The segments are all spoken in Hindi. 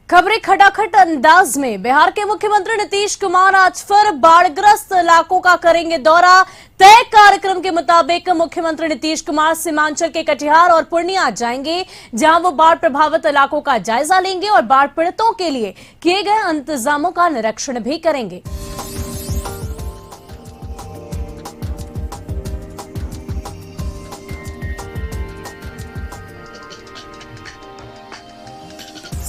खबरें खटाखट अंदाज में। बिहार के मुख्यमंत्री नीतीश कुमार आज फिर बाढ़ग्रस्त इलाकों का करेंगे दौरा। तय कार्यक्रम के मुताबिक मुख्यमंत्री नीतीश कुमार सीमांचल के कटिहार और पूर्णिया जाएंगे, जहां वो बाढ़ प्रभावित इलाकों का जायजा लेंगे और बाढ़ पीड़ितों के लिए किए गए इंतजामों का निरीक्षण भी करेंगे।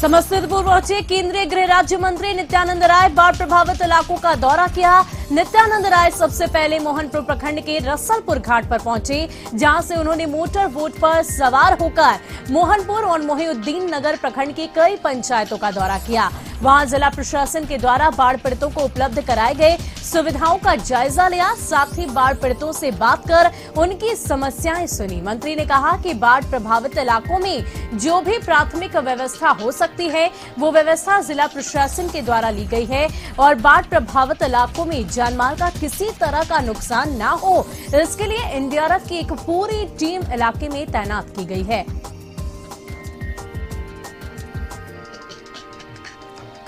समस्तीपुर पहुंचे केंद्रीय गृह राज्य मंत्री नित्यानंद राय। बाढ़ प्रभावित इलाकों का दौरा किया। नित्यानंद राय सबसे पहले मोहनपुर प्रखंड के रसलपुर घाट पर पहुंचे, जहां से उन्होंने मोटर बोट पर सवार होकर मोहनपुर और मोहिउद्दीन नगर प्रखंड की कई पंचायतों का दौरा किया। वहां जिला प्रशासन के द्वारा बाढ़ पीड़ितों को उपलब्ध कराए गए सुविधाओं का जायजा लिया। साथ ही बाढ़ पीड़ितों से बात कर उनकी समस्याएं सुनी। मंत्री ने कहा कि बाढ़ प्रभावित इलाकों में जो भी प्राथमिक व्यवस्था हो सकती है वो व्यवस्था जिला प्रशासन के द्वारा ली गई है और बाढ़ प्रभावित इलाकों में जानमाल का किसी तरह का नुकसान न हो, इसके लिए एनडीआरएफ की एक पूरी टीम इलाके में तैनात की गई है।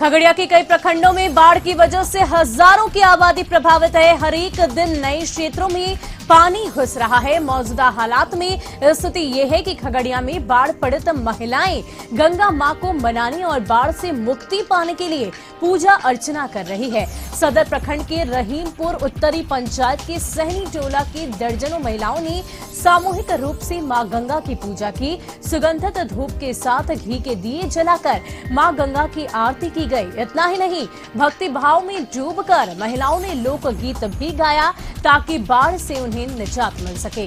खगड़िया के कई प्रखंडों में बाढ़ की वजह से हजारों की आबादी प्रभावित है। हर एक दिन नए क्षेत्रों में पानी घुस रहा है। मौजूदा हालात में स्थिति यह है कि खगड़िया में बाढ़ पीड़ित महिलाएं गंगा मां को मनाने और बाढ़ से मुक्ति पाने के लिए पूजा अर्चना कर रही है। सदर प्रखंड के रहीमपुर उत्तरी पंचायत के सहनी टोला की दर्जनों महिलाओं ने सामूहिक रूप से मां गंगा की पूजा की। सुगंधित धूप के साथ घी के दिए जलाकर मां गंगा की आरती की गई। इतना ही नहीं, भक्ति भाव में डूबकर महिलाओं ने लोकगीत भी गाया ताकि बाढ़ से उन्हें निजात मिल सके।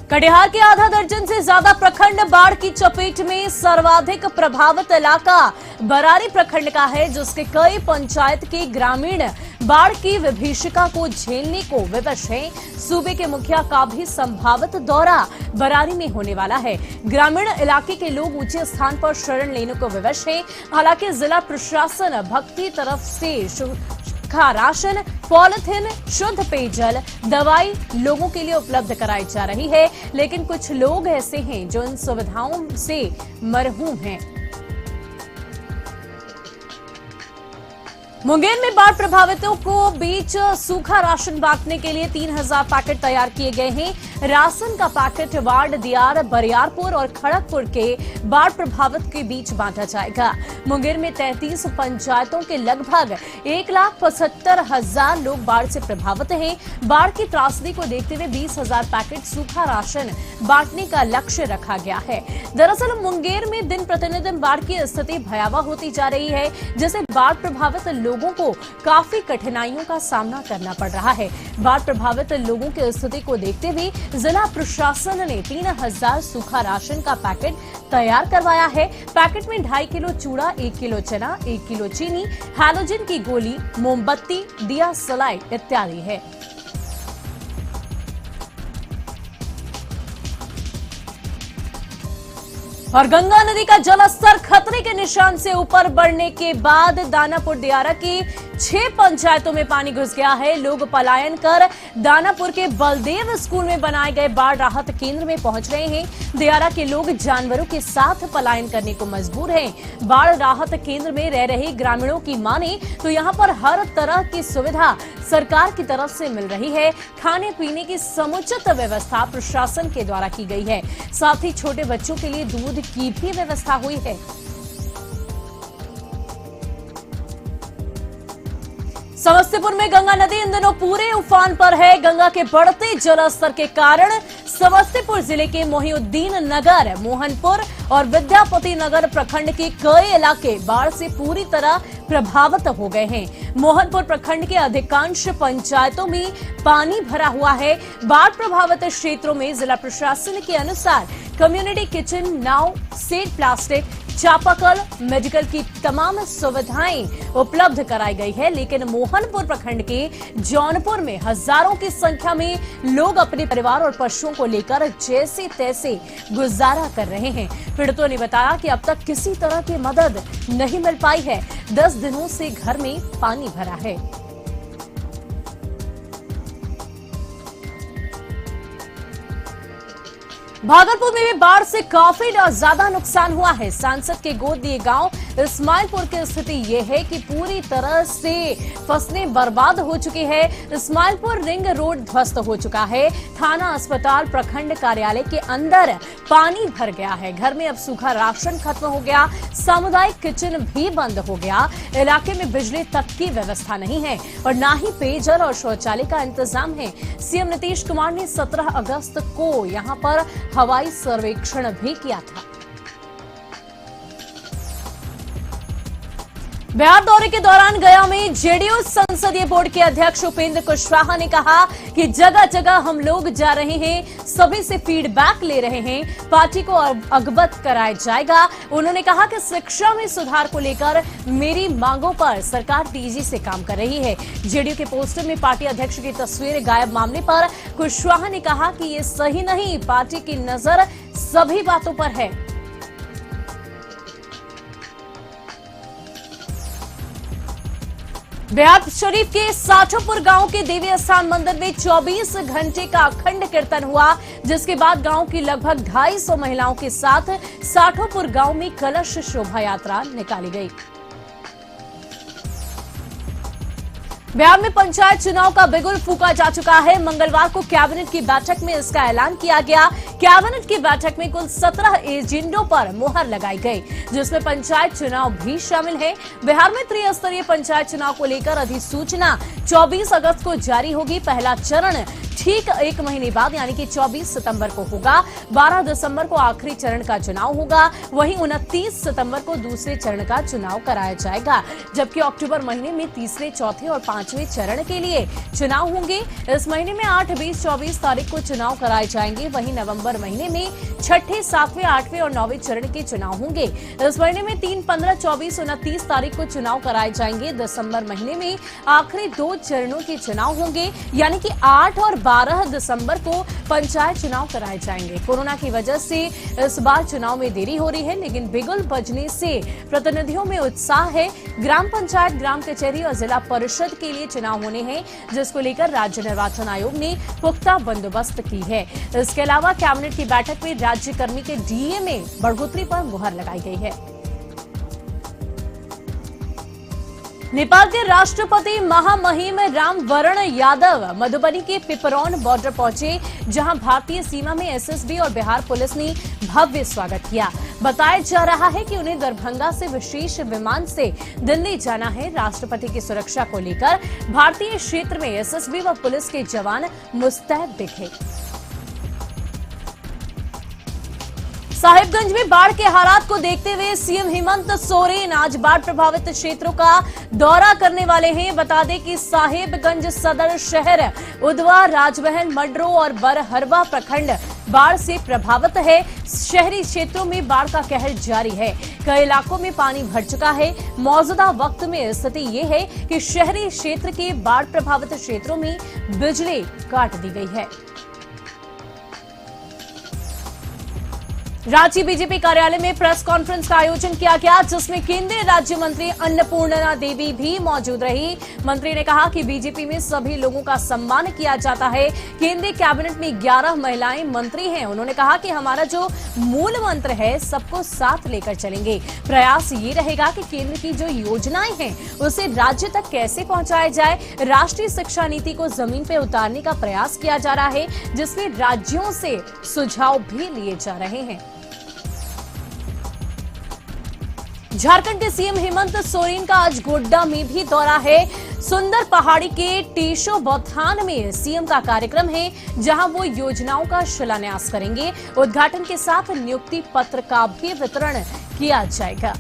कटिहार के आधा दर्जन से ज्यादा प्रखंड बाढ़ की चपेट में। सर्वाधिक प्रभावित इलाका बरारी प्रखंड का है, जिसके कई पंचायत के ग्रामीण बाढ़ की विभीषिका को झेलने को विवश हैं। सूबे के मुखिया का भी संभावित दौरा बरारी में होने वाला है। ग्रामीण इलाके के लोग ऊंचे स्थान पर शरण लेने को विवश हैं। हालांकि जिला प्रशासन भक्ति तरफ से सूखा राशन, पॉलिथीन, शुद्ध पेयजल, दवाई लोगों के लिए उपलब्ध कराई जा रही है, लेकिन कुछ लोग ऐसे हैं जो इन सुविधाओं से मरहूम हैं। मुंगेर में बाढ़ प्रभावितों को बीच सूखा राशन बांटने के लिए 3000 पैकेट तैयार किए गए हैं। राशन का पैकेट वार्ड दियार, बरियारपुर और खड़गपुर के बाढ़ प्रभावित के बीच बांटा जाएगा। मुंगेर में 33 पंचायतों के लगभग 1,75,000 लोग बाढ़ से प्रभावित हैं। बाढ़ की त्रासदी को देखते हुए 20,000 पैकेट सूखा राशन बांटने का लक्ष्य रखा गया है। दरअसल मुंगेर में दिन प्रतिदिन बाढ़ की स्थिति भयावह होती जा रही है, जिससे बाढ़ प्रभावित लोगों को काफी कठिनाइयों का सामना करना पड़ रहा है। बाढ़ प्रभावित लोगों की स्थिति को देखते हुए जिला प्रशासन ने 3000 सूखा राशन का पैकेट तैयार करवाया है। पैकेट में 2.5 किलो चूड़ा, 1 किलो चना, 1 किलो चीनी, हैलोजन की गोली, मोमबत्ती, दिया सलाई इत्यादि है। और गंगा नदी का जलस्तर खतरे के निशान से ऊपर बढ़ने के बाद दानापुर दियारा की 6 पंचायतों में पानी घुस गया है। लोग पलायन कर दानापुर के बलदेव स्कूल में बनाए गए बाढ़ राहत केंद्र में पहुंच रहे हैं। दियारा के लोग जानवरों के साथ पलायन करने को मजबूर हैं। बाढ़ राहत केंद्र में रह रहे ग्रामीणों की माने तो यहां पर हर तरह की सुविधा सरकार की तरफ से मिल रही है। खाने पीने की समुचित व्यवस्था प्रशासन के द्वारा की गई है। साथ ही छोटे बच्चों के लिए दूध की भी व्यवस्था हुई है। समस्तीपुर में गंगा नदी इन दिनों पूरे उफान पर है। गंगा के बढ़ते जलस्तर के कारण समस्तीपुर जिले के मोहिउद्दीन नगर, मोहनपुर और विद्यापति नगर प्रखंड के कई इलाके बाढ़ से पूरी तरह प्रभावित हो गए हैं। मोहनपुर प्रखंड के अधिकांश पंचायतों में पानी भरा हुआ है। बाढ़ प्रभावित क्षेत्रों में जिला प्रशासन के अनुसार कम्युनिटी किचन, नाव, सेट प्लास्टिक, चापाकल, मेडिकल की तमाम सुविधाएं उपलब्ध कराई गई है। लेकिन मोहनपुर प्रखंड के जौनपुर में हजारों की संख्या में लोग अपने परिवार और पशुओं को लेकर जैसे तैसे गुजारा कर रहे हैं। पीड़ितों ने बताया कि अब तक किसी तरह की मदद नहीं मिल पाई है। 10 दिनों से घर में पानी भरा है। भागलपुर में भी बाढ़ से काफी ज्यादा नुकसान हुआ है। सांसद के गोद दिए गांव इस्माइलपुर की स्थिति ये है कि पूरी तरह से फसलें बर्बाद हो चुकी है। इस्माइलपुर रिंग रोड ध्वस्त हो चुका है। थाना, अस्पताल, प्रखंड कार्यालय के अंदर पानी भर गया है। घर में अब सूखा राशन खत्म हो गया। सामुदायिक किचन भी बंद हो गया। इलाके में बिजली तक की व्यवस्था नहीं है और न ही पेयजल और शौचालय का इंतजाम है। सीएम नीतीश कुमार ने 17 अगस्त को यहां पर हवाई सर्वेक्षण भी किया था। बिहार दौरे के दौरान गया में जेडीयू संसदीय बोर्ड के अध्यक्ष उपेंद्र कुशवाहा ने कहा कि जगह जगह हम लोग जा रहे हैं, सभी से फीडबैक ले रहे हैं, पार्टी को अवगत कराया जाएगा। उन्होंने कहा कि शिक्षा में सुधार को लेकर मेरी मांगों पर सरकार तेजी से काम कर रही है। जेडीयू के पोस्टर में पार्टी अध्यक्ष की तस्वीर गायब मामले पर कुशवाहा ने कहा कि ये सही नहीं, पार्टी की नजर सभी बातों पर है। बिहार शरीफ के साठोपुर गांव के देवी स्थान मंदिर में 24 घंटे का अखंड कीर्तन हुआ, जिसके बाद गांव की लगभग 250 महिलाओं के साथ साठोपुर गांव में कलश शोभा यात्रा निकाली गई। बिहार में पंचायत चुनाव का बिगुल फूंका जा चुका है। मंगलवार को कैबिनेट की बैठक में इसका ऐलान किया गया। कैबिनेट की बैठक में कुल 17 एजेंडों पर मुहर लगाई गई, जिसमें पंचायत चुनाव भी शामिल है। बिहार में त्रिस्तरीय पंचायत चुनाव को लेकर अधिसूचना 24 अगस्त को जारी होगी। पहला चरण ठीक 1 महीने बाद यानी कि 24 सितंबर को होगा। 12 दिसंबर को आखिरी चरण का चुनाव होगा। वहीं 29 सितंबर को दूसरे चरण का चुनाव कराया जाएगा, जबकि अक्टूबर महीने में तीसरे, चौथे और 5वें चरण के लिए चुनाव होंगे। इस महीने में 8, 20, 24 तारीख को चुनाव कराए जाएंगे। वहीं नवंबर महीने में 6ठे, 7वें, 8वें और 9वें चरण के चुनाव होंगे। इस महीने में 3, 15, 24, 29 तारीख को चुनाव कराए जाएंगे। दिसंबर महीने में आखिरी 2 चरणों के चुनाव होंगे, यानी कि 8 और 12 दिसंबर को पंचायत चुनाव कराए जाएंगे। कोरोना की वजह से इस बार चुनाव में देरी हो रही है, लेकिन बिगुल बजने से प्रतिनिधियों में उत्साह है। ग्राम पंचायत, ग्राम कचहरी और जिला परिषद के लिए चुनाव होने हैं, जिसको लेकर राज्य निर्वाचन आयोग ने पुख्ता बंदोबस्त की है। इसके अलावा कैबिनेट की बैठक में राज्यकर्मी के डीए में बढ़ोतरी पर मुहर लगाई गई है। नेपाल के राष्ट्रपति महामहिम रामवरण यादव मधुबनी के पिपरौन बॉर्डर पहुंचे, जहां भारतीय सीमा में एसएसबी और बिहार पुलिस ने भव्य स्वागत किया। बताया जा रहा है कि उन्हें दरभंगा से विशेष विमान से दिल्ली जाना है। राष्ट्रपति की सुरक्षा को लेकर भारतीय क्षेत्र में एसएसबी व पुलिस के जवान मुस्तैद दिखे। साहिबगंज में बाढ़ के हालात को देखते हुए सीएम हेमंत सोरेन आज बाढ़ प्रभावित क्षेत्रों का दौरा करने वाले हैं। बता दें कि साहिबगंज सदर शहर, उधवा, राजमहल, मडरो और बरहरवा प्रखंड बाढ़ से प्रभावित है। शहरी क्षेत्रों में बाढ़ का कहर जारी है। कई इलाकों में पानी भर चुका है। मौजूदा वक्त में स्थिति ये है कि शहरी क्षेत्र के बाढ़ प्रभावित क्षेत्रों में बिजली काट दी गई है। रांची बीजेपी कार्यालय में प्रेस कॉन्फ्रेंस का आयोजन किया गया, जिसमें केंद्रीय राज्य मंत्री अन्नपूर्णा देवी भी मौजूद रही। मंत्री ने कहा कि बीजेपी में सभी लोगों का सम्मान किया जाता है। केंद्रीय कैबिनेट में 11 महिलाएं मंत्री हैं। उन्होंने कहा कि हमारा जो मूल मंत्र है, सबको साथ लेकर चलेंगे। प्रयास ये रहेगा कि केंद्र की जो योजनाएं हैं उसे राज्य तक कैसे पहुंचाया जाए। राष्ट्रीय शिक्षा नीति को जमीन पर उतारने का प्रयास किया जा रहा है, जिसमें राज्यों से सुझाव भी लिए जा रहे हैं। झारखंड के सीएम हेमंत सोरेन का आज गोड्डा में भी दौरा है। सुंदर पहाड़ी के टेशो बौथान में सीएम का कार्यक्रम है, जहां वो योजनाओं का शिलान्यास करेंगे। उद्घाटन के साथ नियुक्ति पत्र का भी वितरण किया जाएगा।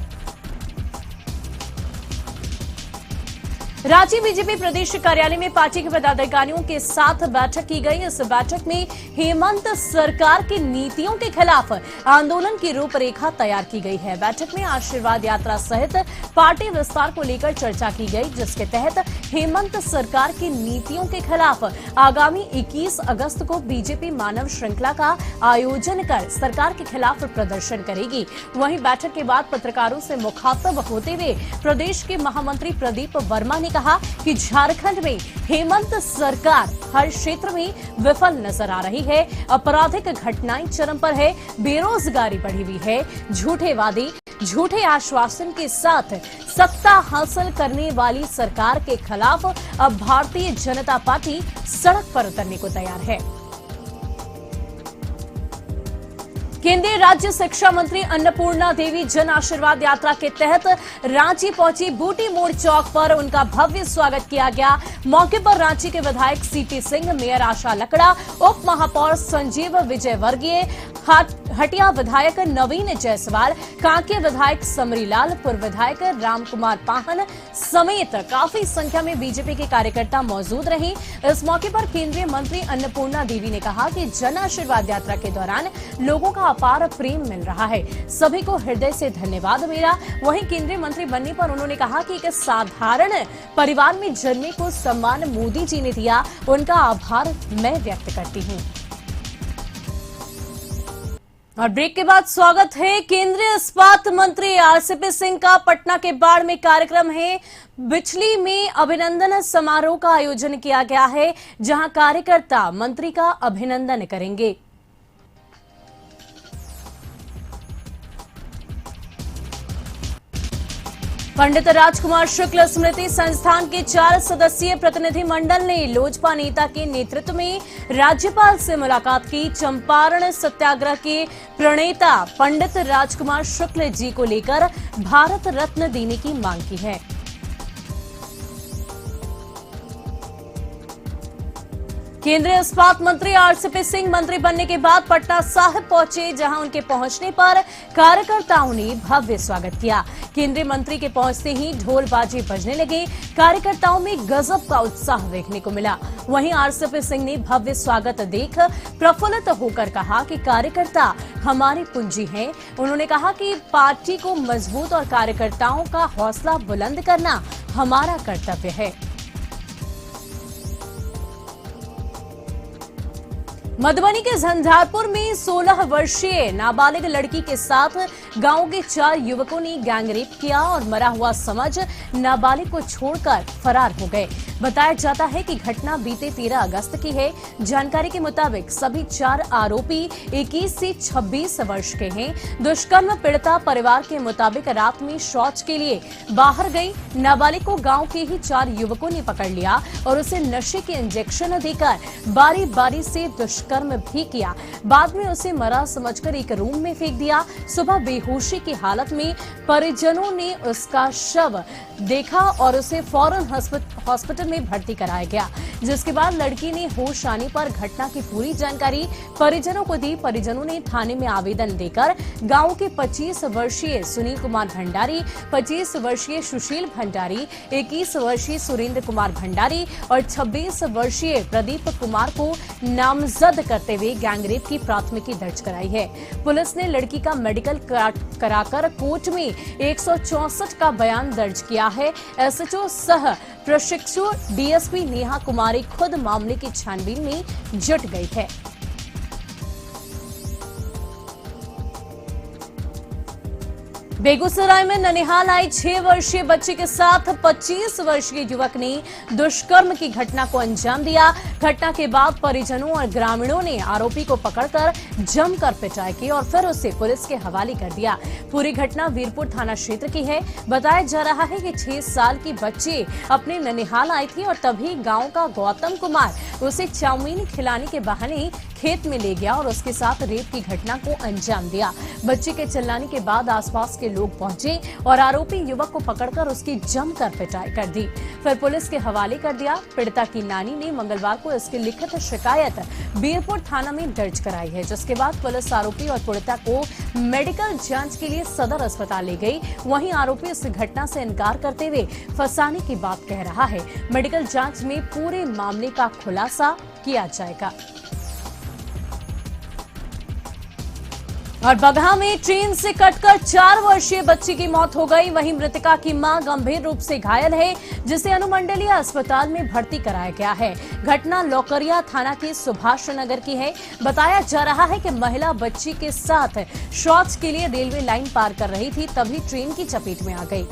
रांची बीजेपी प्रदेश कार्यालय में पार्टी के पदाधिकारियों के साथ बैठक की गई। इस बैठक में हेमंत सरकार की नीतियों के खिलाफ आंदोलन की रूपरेखा तैयार की गई है। बैठक में आशीर्वाद यात्रा सहित पार्टी विस्तार को लेकर चर्चा की गई, जिसके तहत हेमंत सरकार की नीतियों के खिलाफ आगामी 21 अगस्त को बीजेपी मानव श्रृंखला का आयोजन कर सरकार के खिलाफ प्रदर्शन करेगी। वहीं बैठक के बाद पत्रकारों से मुखातब होते हुए प्रदेश के महामंत्री प्रदीप वर्मा ने कहा कि झारखंड में हेमंत सरकार हर क्षेत्र में विफल नजर आ रही है। आपराधिक घटनाएं चरम पर है, बेरोजगारी बढ़ी हुई है। झूठे वादे, झूठे आश्वासन के साथ सत्ता हासिल करने वाली सरकार के खिलाफ अब भारतीय जनता पार्टी सड़क पर उतरने को तैयार है। केंद्रीय राज्य शिक्षा मंत्री अन्नपूर्णा देवी जन आशीर्वाद यात्रा के तहत रांची पहुंची। बूटी मोड़ चौक पर उनका भव्य स्वागत किया गया। मौके पर रांची के विधायक सीपी सिंह, मेयर आशा लकड़ा, उप महापौर संजीव विजयवर्गीय, हटिया विधायक नवीन जायसवाल, कांके विधायक समरीलाल, पूर्व विधायक रामकुमार पाहन समेत काफी संख्या में बीजेपी के कार्यकर्ता मौजूद रहे। इस मौके पर केंद्रीय मंत्री अन्नपूर्णा देवी ने कहा कि जन आशीर्वाद यात्रा के दौरान लोगों का अपार प्रेम मिल रहा है। सभी को हृदय से धन्यवाद मेरा। वहीं केंद्रीय मंत्री बनने पर उन्होंने कहा कि एक साधारण परिवार में जन्मे को सम्मान मोदी जी ने दिया, उनका आभार मैं व्यक्त करती हूँ। और ब्रेक के बाद स्वागत है। केंद्रीय इस्पात मंत्री आरसीपी सिंह का पटना के बाढ़ में कार्यक्रम है। बिचली में अभिनंदन समारोह का आयोजन किया गया है, जहां कार्यकर्ता मंत्री का अभिनंदन करेंगे। पंडित राजकुमार शुक्ल स्मृति संस्थान के 4 सदस्यीय प्रतिनिधि मंडल ने लोजपा नेता के नेतृत्व में राज्यपाल से मुलाकात की। चंपारण सत्याग्रह के प्रणेता पंडित राजकुमार शुक्ल जी को लेकर भारत रत्न देने की मांग की है। केंद्रीय इस्पात मंत्री आरसीपी सिंह मंत्री बनने के बाद पटना साहिब पहुंचे, जहां उनके पहुंचने पर कार्यकर्ताओं ने भव्य स्वागत किया। केंद्रीय मंत्री के पहुंचते ही ढोल बाजे बजने लगे। कार्यकर्ताओं में गजब का उत्साह देखने को मिला। वहीं आरसीपी सिंह ने भव्य स्वागत देख प्रफुल्लित होकर कहा कि कार्यकर्ता हमारी पूंजी हैं। उन्होंने कहा कि पार्टी को मजबूत और कार्यकर्ताओं का हौसला बुलंद करना हमारा कर्तव्य है। मधुबनी के झंझारपुर में 16 वर्षीय नाबालिग लड़की के साथ गांव के 4 युवकों ने गैंगरेप किया और मरा हुआ समझ नाबालिग को छोड़कर फरार हो गए। बताया जाता है कि घटना बीते 13 अगस्त की है। जानकारी के मुताबिक सभी 4 आरोपी 21 से 26 वर्ष के हैं। दुष्कर्म पीड़िता परिवार के मुताबिक रात में शौच के लिए बाहर गई। नाबालिग को गांव के ही 4 युवकों ने पकड़ लिया और उसे नशे के इंजेक्शन देकर बारी बारी से दुष्कर्म भी किया। बाद में उसे मरा समझकर एक रूम में फेंक दिया। सुबह बेहोशी की हालत में परिजनों ने उसका शव देखा और उसे फौरन हॉस्पिटल में भर्ती कराया गया, जिसके बाद लड़की ने होश आने पर घटना की पूरी जानकारी परिजनों को दी। परिजनों ने थाने में आवेदन देकर गांव के 25 वर्षीय सुनील कुमार भंडारी, 25 वर्षीय सुशील भंडारी, 21 वर्षीय सुरेंद्र कुमार भंडारी और 26 वर्षीय प्रदीप कुमार को नामजद करते हुए गैंगरेप की प्राथमिकी दर्ज कराई है। पुलिस ने लड़की का मेडिकल कराकर कोर्ट में 164 का बयान दर्ज किया है। एसएचओ सह प्रशिक्षु डीएसपी नेहा कुमारी खुद मामले की छानबीन में जुट गई है। बेगूसराय में ननिहाल आई 6 वर्षीय बच्चे के साथ 25 वर्षीय युवक ने दुष्कर्म की घटना को अंजाम दिया। घटना के बाद परिजनों और ग्रामीणों ने आरोपी को पकड़कर जमकर पिटाई की और फिर उसे पुलिस के हवाले कर दिया। पूरी घटना वीरपुर थाना क्षेत्र की है। बताया जा रहा है कि 6 साल की बच्ची अपने ननिहाल आई थी और तभी गांव का गौतम कुमार उसे चाउमीन खिलाने के बहाने खेत में ले गया और उसके साथ रेप की घटना को अंजाम दिया। बच्चे के चिल्लाने के बाद आसपास के लोग पहुंचे और आरोपी युवक को पकड़कर उसकी जमकर पिटाई कर दी, फिर पुलिस के हवाले कर दिया। पीड़िता की नानी ने मंगलवार को इसकी लिखित शिकायत वीरपुर थाना में दर्ज कराई है, जिसके बाद पुलिस आरोपी और पीड़िता को मेडिकल जांच के लिए सदर अस्पताल ले गई। वहीं आरोपी इस घटना से इनकार करते हुए फंसाने की बात कह रहा है। मेडिकल जांच में पूरे मामले का खुलासा किया जाएगा। और बगहा में ट्रेन से कटकर 4 वर्षीय बच्ची की मौत हो गई। वहीं मृतका की मां गंभीर रूप से घायल है, जिसे अनुमंडलीय अस्पताल में भर्ती कराया गया है। घटना लौकरिया थाना के सुभाष नगर की है। बताया जा रहा है कि महिला बच्ची के साथ शौच के लिए रेलवे लाइन पार कर रही थी, तभी ट्रेन की चपेट में आ गई।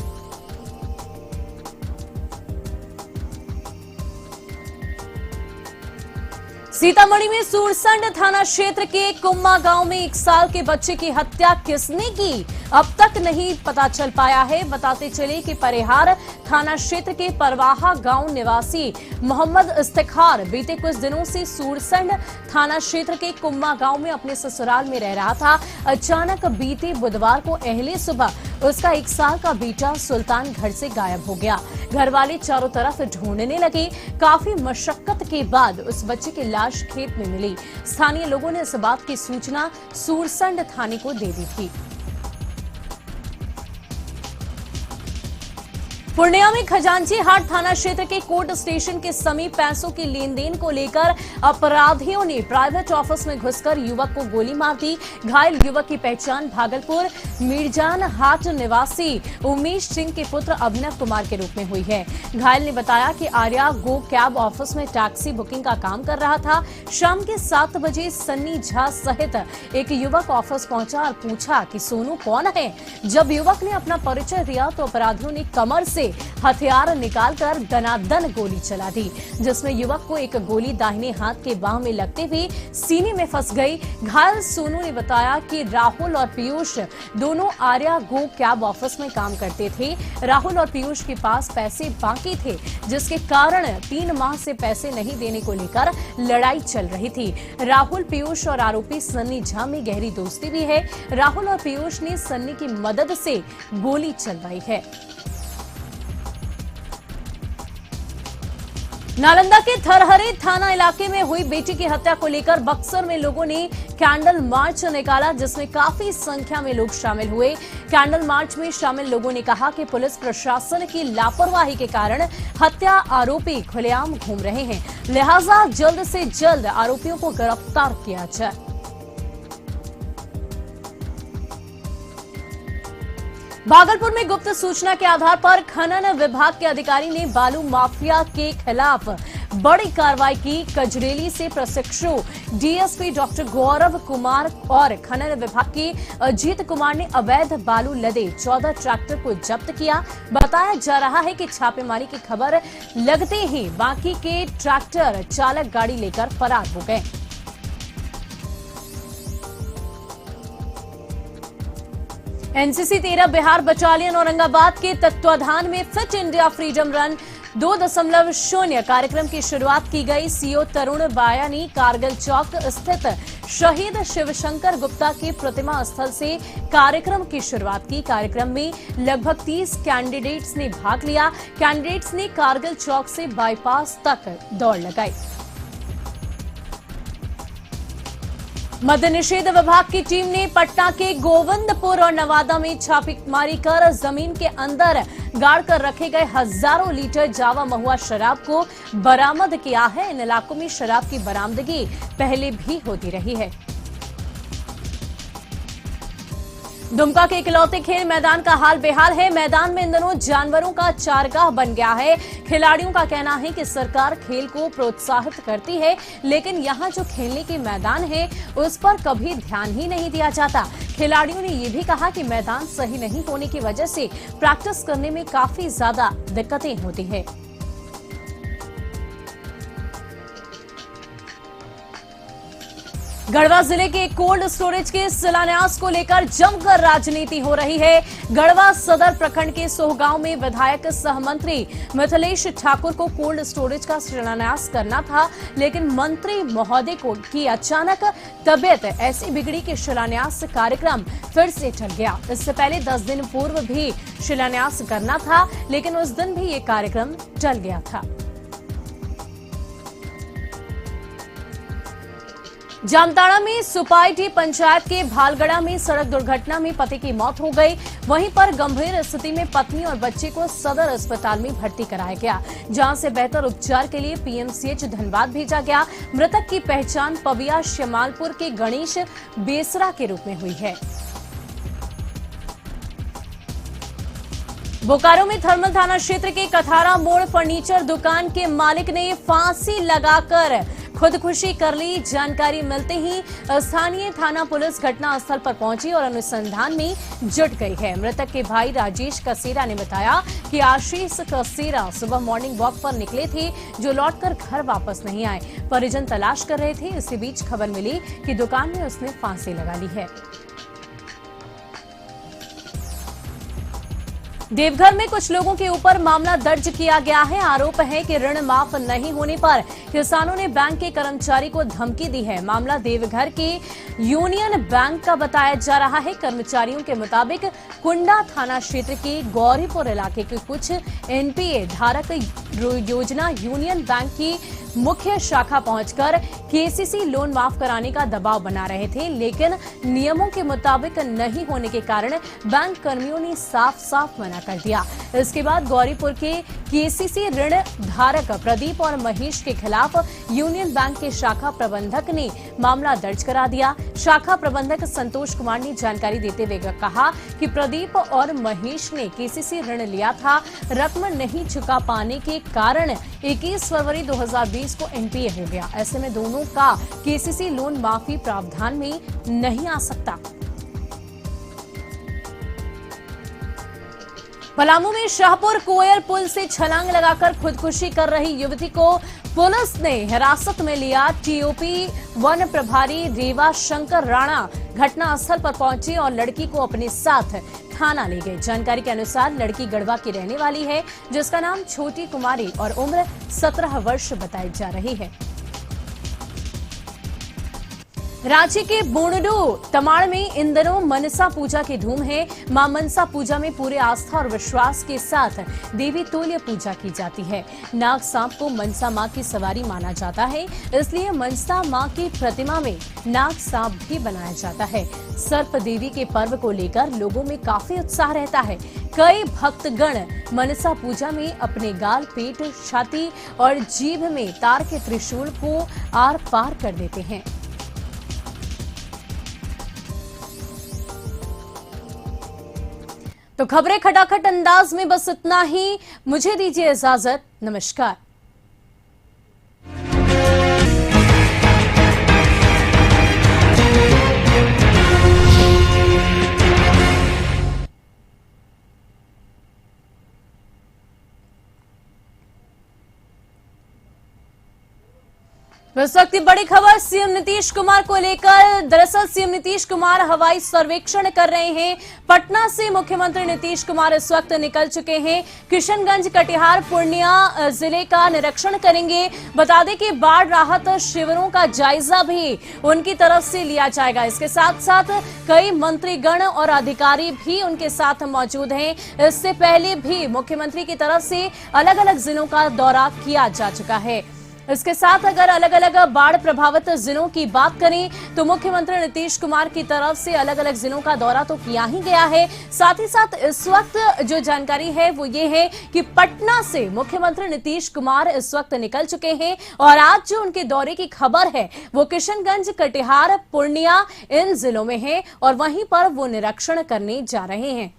सीतामढ़ी में सूरसंड थाना क्षेत्र के कुम्मा गांव में 1 साल के बच्चे की हत्या किसने की, अब तक नहीं पता चल पाया है। बताते चले कि परिहार थाना क्षेत्र के परवाहा गांव निवासी मोहम्मद इफ्तिखार बीते कुछ दिनों से सूरसंड थाना क्षेत्र के कुम्मा गांव में अपने ससुराल में रह रहा था। अचानक बीते बुधवार को अहले सुबह उसका 1 साल का बेटा सुल्तान घर से गायब हो गया। घर वाले चारों तरफ ढूंढने लगे। काफी मशक्कत के बाद उस बच्चे की लाश खेत में मिली। स्थानीय लोगों ने इस बात की सूचना सूरसंड थाने को दे दी थी। पूर्णिया में खजांची हाट थाना क्षेत्र के कोर्ट स्टेशन के समीप पैसों की लेन देन को लेकर अपराधियों ने प्राइवेट ऑफिस में घुसकर युवक को गोली मार दी। घायल युवक की पहचान भागलपुर मीरजान हाट निवासी उमेश सिंह के पुत्र अभिनव कुमार के रूप में हुई है। घायल ने बताया कि आर्या गो कैब ऑफिस में टैक्सी बुकिंग का काम कर रहा था। शाम के 7 बजे सन्नी झा सहित एक युवक ऑफिस पहुंचा और पूछा कि सोनू कौन है। जब युवक ने अपना परिचय दिया तो अपराधियों ने कमर से हथियार निकालकर दनादन गोली चला दी, जिसमें युवक को एक गोली दाहिने हाथ के बाह में लगते हुए सीने में फंस गई। घायल सोनू ने बताया कि राहुल और पीयूष दोनों आर्या गो कैब ऑफिस में काम करते थे। राहुल और पीयूष के पास पैसे बाकी थे, जिसके कारण 3 माह से पैसे नहीं देने को लेकर लड़ाई चल रही थी। राहुल, पीयूष और आरोपी सन्नी झा में गहरी दोस्ती भी है। राहुल और पीयूष ने सन्नी की मदद से गोली चलवाई है। नालंदा के थरहरे थाना इलाके में हुई बेटी की हत्या को लेकर बक्सर में लोगों ने कैंडल मार्च निकाला, जिसमें काफी संख्या में लोग शामिल हुए। कैंडल मार्च में शामिल लोगों ने कहा कि पुलिस प्रशासन की लापरवाही के कारण हत्या आरोपी खुलेआम घूम रहे हैं, लिहाजा जल्द से जल्द आरोपियों को गिरफ्तार किया जाए। भागलपुर में गुप्त सूचना के आधार पर खनन विभाग के अधिकारी ने बालू माफिया के खिलाफ बड़ी कार्रवाई की। कजरेली से प्रशिक्षु डीएसपी डॉक्टर गौरव कुमार और खनन विभाग के अजीत कुमार ने अवैध बालू लदे 14 ट्रैक्टर को जब्त किया। बताया जा रहा है कि छापेमारी की खबर लगते ही बाकी के ट्रैक्टर चालक गाड़ी लेकर फरार हो गए। एनसीसी 13 बिहार बटालियन औरंगाबाद के तत्वाधान में फिट इंडिया फ्रीडम रन 2.0 कार्यक्रम की शुरुआत की गई। सीओ तरुण बाया ने कारगिल चौक स्थित शहीद शिवशंकर गुप्ता के प्रतिमा स्थल से कार्यक्रम की शुरुआत की। कार्यक्रम में लगभग 30 कैंडिडेट्स ने भाग लिया। कैंडिडेट्स ने कारगिल चौक से बाईपास तक दौड़ लगाई। मद्य निषेध विभाग की टीम ने पटना के गोविंदपुर और नवादा में छापेमारी कर जमीन के अंदर गाड़ कर रखे गए हजारों लीटर जावा महुआ शराब को बरामद किया है। इन इलाकों में शराब की बरामदगी पहले भी होती रही है। दुमका के इकलौते खेल मैदान का हाल बेहाल है। मैदान में इन दिनों जानवरों का चारगाह बन गया है। खिलाड़ियों का कहना है कि सरकार खेल को प्रोत्साहित करती है, लेकिन यहाँ जो खेलने के मैदान है उस पर कभी ध्यान ही नहीं दिया जाता। खिलाड़ियों ने ये भी कहा कि मैदान सही नहीं होने की वजह से प्रैक्टिस करने में काफी ज्यादा दिक्कतें होती है। गढ़वा जिले के कोल्ड स्टोरेज के शिलान्यास को लेकर जमकर राजनीति हो रही है। गढ़वा सदर प्रखंड के सोहगांव में विधायक सह मंत्री मिथिलेश ठाकुर को कोल्ड स्टोरेज का शिलान्यास करना था, लेकिन मंत्री महोदय की अचानक तबियत ऐसी बिगड़ी कि शिलान्यास कार्यक्रम फिर से टल गया। इससे पहले 10 दिन पूर्व भी शिलान्यास करना था, लेकिन उस दिन भी ये कार्यक्रम टल गया था। जामताड़ा में सुपाईटी पंचायत के भालगड़ा में सड़क दुर्घटना में पति की मौत हो गई। वहीं पर गंभीर स्थिति में पत्नी और बच्चे को सदर अस्पताल में भर्ती कराया गया, जहां से बेहतर उपचार के लिए पीएमसीएच धनबाद भेजा गया। मृतक की पहचान पविया श्यामालपुर के गणेश बेसरा के रूप में हुई है। बोकारो में थर्मल थाना क्षेत्र के कथारा मोड़ फर्नीचर दुकान के मालिक ने फांसी लगाकर खुदकुशी कर ली। जानकारी मिलते ही स्थानीय थाना पुलिस घटनास्थल पर पहुंची और अनुसंधान में जुट गई है। मृतक के भाई राजेश कसेरा ने बताया कि आशीष कसेरा सुबह मॉर्निंग वॉक पर निकले थे, जो लौटकर घर वापस नहीं आए। परिजन तलाश कर रहे थे। इसी बीच खबर मिली कि दुकान में उसने फांसी लगा ली है। देवघर में कुछ लोगों के ऊपर मामला दर्ज किया गया है। आरोप है कि ऋण माफ नहीं होने पर किसानों ने बैंक के कर्मचारी को धमकी दी है। मामला देवघर के यूनियन बैंक का बताया जा रहा है। कर्मचारियों के मुताबिक कुंडा थाना क्षेत्र के गौरीपुर इलाके के कुछ एनपीए धारक योजना यूनियन बैंक की मुख्य शाखा पहुंचकर केसीसी लोन माफ कराने का दबाव बना रहे थे, लेकिन नियमों के मुताबिक नहीं होने के कारण बैंक कर्मियों ने साफ साफ मना कर दिया। इसके बाद गौरीपुर के केसीसी ऋण धारक प्रदीप और महेश के खिलाफ यूनियन बैंक के शाखा प्रबंधक ने मामला दर्ज करा दिया। शाखा प्रबंधक संतोष कुमार ने जानकारी देते हुए कहा कि प्रदीप और महेश ने केसीसी ऋण लिया था। रकम नहीं चुका पाने के कारण 21 फरवरी 2020 को एनपीए हो गया। ऐसे में दोनों का केसीसी लोन माफी प्रावधान में नहीं आ सकता। पलामू में शाहपुर कोयल पुल से छलांग लगाकर खुदकुशी कर रही युवती को पुलिस ने हिरासत में लिया। टीओपी वन प्रभारी रेवा शंकर राणा घटनास्थल पर पहुंचे और लड़की को अपने साथ थाना ले गए। जानकारी के अनुसार लड़की गढ़वा की रहने वाली है, जिसका नाम छोटी कुमारी और उम्र 17 वर्ष बताई जा रही है। रांची के बुंडू तमाड़ में इन दिनों मनसा पूजा की धूम है। मां मनसा पूजा में पूरे आस्था और विश्वास के साथ देवी तोल्य पूजा की जाती है। नाग सांप को मनसा मां की सवारी माना जाता है, इसलिए मनसा मां की प्रतिमा में नाग सांप भी बनाया जाता है। सर्प देवी के पर्व को लेकर लोगों में काफी उत्साह रहता है। कई भक्तगण मनसा पूजा में अपने गाल, पेट, छाती और जीभ में तार के त्रिशूल को आर पार कर देते हैं। तो खबरें खटाखट अंदाज में बस इतना ही। मुझे दीजिए इजाजत। नमस्कार। इस वक्त की बड़ी खबर सीएम नीतीश कुमार को लेकर। दरअसल सीएम नीतीश कुमार हवाई सर्वेक्षण कर रहे हैं। पटना से मुख्यमंत्री नीतीश कुमार इस वक्त निकल चुके हैं। किशनगंज, कटिहार, पूर्णिया जिले का निरीक्षण करेंगे। बता दें कि बाढ़ राहत शिविरों का जायजा भी उनकी तरफ से लिया जाएगा। इसके साथ साथ कई मंत्रीगण और अधिकारी भी उनके साथ मौजूद हैं। इससे पहले भी मुख्यमंत्री की तरफ से अलग अलग जिलों का दौरा किया जा चुका है। इसके साथ अगर अलग अलग बाढ़ प्रभावित जिलों की बात करें तो मुख्यमंत्री नीतीश कुमार की तरफ से अलग अलग जिलों का दौरा तो किया ही गया है। साथ ही साथ इस वक्त जो जानकारी है वो ये है कि पटना से मुख्यमंत्री नीतीश कुमार इस वक्त निकल चुके हैं और आज जो उनके दौरे की खबर है वो किशनगंज, कटिहार, पूर्णिया इन जिलों में है और वहीं पर वो निरीक्षण करने जा रहे हैं।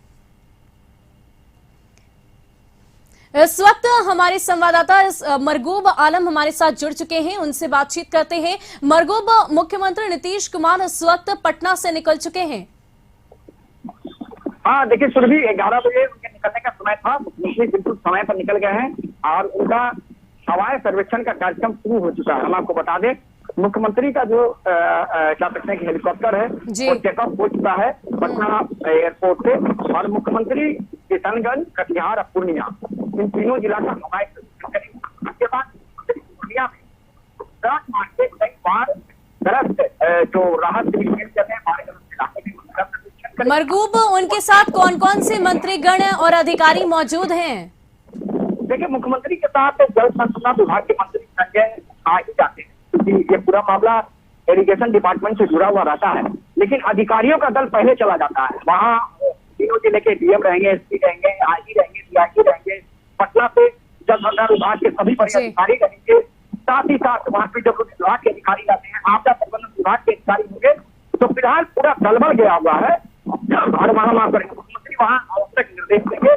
इस वक्त हमारे संवाददाता मरगूब आलम हमारे साथ जुड़ चुके हैं, उनसे बातचीत करते हैं। मरगूब, मुख्यमंत्री नीतीश कुमार इस वक्त पटना से निकल चुके हैं। हाँ देखिए सुरभि, 11 बजे उनके निकलने का समय था। मुख्यमंत्री बिल्कुल समय पर निकल गए हैं और उनका हवाई सर्वेक्षण का कार्यक्रम शुरू हो चुका है। हम आपको बता दें मुख्यमंत्री का जो क्या कहते हैं कि हेलीकॉप्टर है वो टेकऑफ हो चुका है पटना एयरपोर्ट से और मुख्यमंत्री किशनगंज, कटिहार और पूर्णिया इन तीनों जिला का हवाई सर्वेक्षण करेंगे। उसके बाद पूर्णिया में ट्रक मार के कई बार ग्रस्त जो राहत शिविर चल रहे हैं हमारे मरगूब, उनके साथ कौन कौन से मंत्रीगण और अधिकारी मौजूद हैं? देखिए मुख्यमंत्री के साथ जल संसाधन विभाग के मंत्री संजय आ ही जाते हैं क्योंकि ये पूरा मामला इरिगेशन डिपार्टमेंट से जुड़ा हुआ रहता है, लेकिन अधिकारियों का दल पहले चला जाता है। वहाँ तीनों जिले के डीएम रहेंगे, एसपी रहेंगे, आईजी रहेंगे, डीआईजी रहेंगे। पटना से जल संसाधन विभाग के सभी बड़े अधिकारी रहेंगे। साथ ही साथ वहाँ पीडब्ल्यूडी विभाग के अधिकारी रहते हैं, आपदा प्रबंधन विभाग के अधिकारी होंगे। तो फिलहाल पूरा दलबल गया हुआ है और वहाँ मुख्यमंत्री वहाँ आवश्यक निर्देश देंगे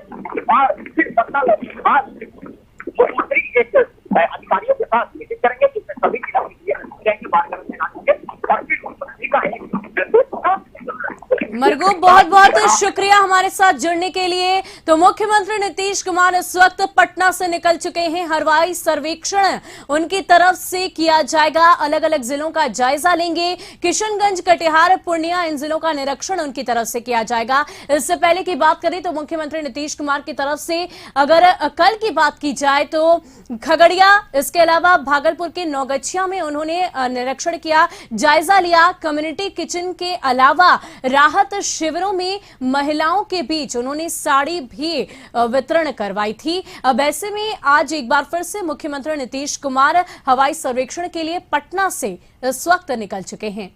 और फिर सत्ता लगने के बाद मुख्यमंत्री एक अधिकारियों के साथ मीटिंग करेंगे जिसमें सभी जिला मरगू, बहुत बहुत शुक्रिया हमारे साथ जुड़ने के लिए। तो मुख्यमंत्री नीतीश कुमार इस वक्त पटना से निकल चुके हैं। हवाई सर्वेक्षण उनकी तरफ से किया जाएगा, अलग अलग जिलों का जायजा लेंगे। किशनगंज, कटिहार, पूर्णिया, इन जिलों का निरीक्षण उनकी तरफ से किया जाएगा। इससे पहले की बात करें तो मुख्यमंत्री नीतीश कुमार की तरफ से अगर कल की बात की जाए तो खगड़िया, इसके अलावा भागलपुर के नौगछिया में उन्होंने निरीक्षण किया, जायजा लिया। कम्युनिटी किचन के अलावा राहत शिविरों में महिलाओं के बीच उन्होंने साड़ी भी वितरण करवाई थी। अब ऐसे में आज एक बार फिर से मुख्यमंत्री नीतीश कुमार हवाई सर्वेक्षण के लिए पटना से इस वक्त निकल चुके हैं।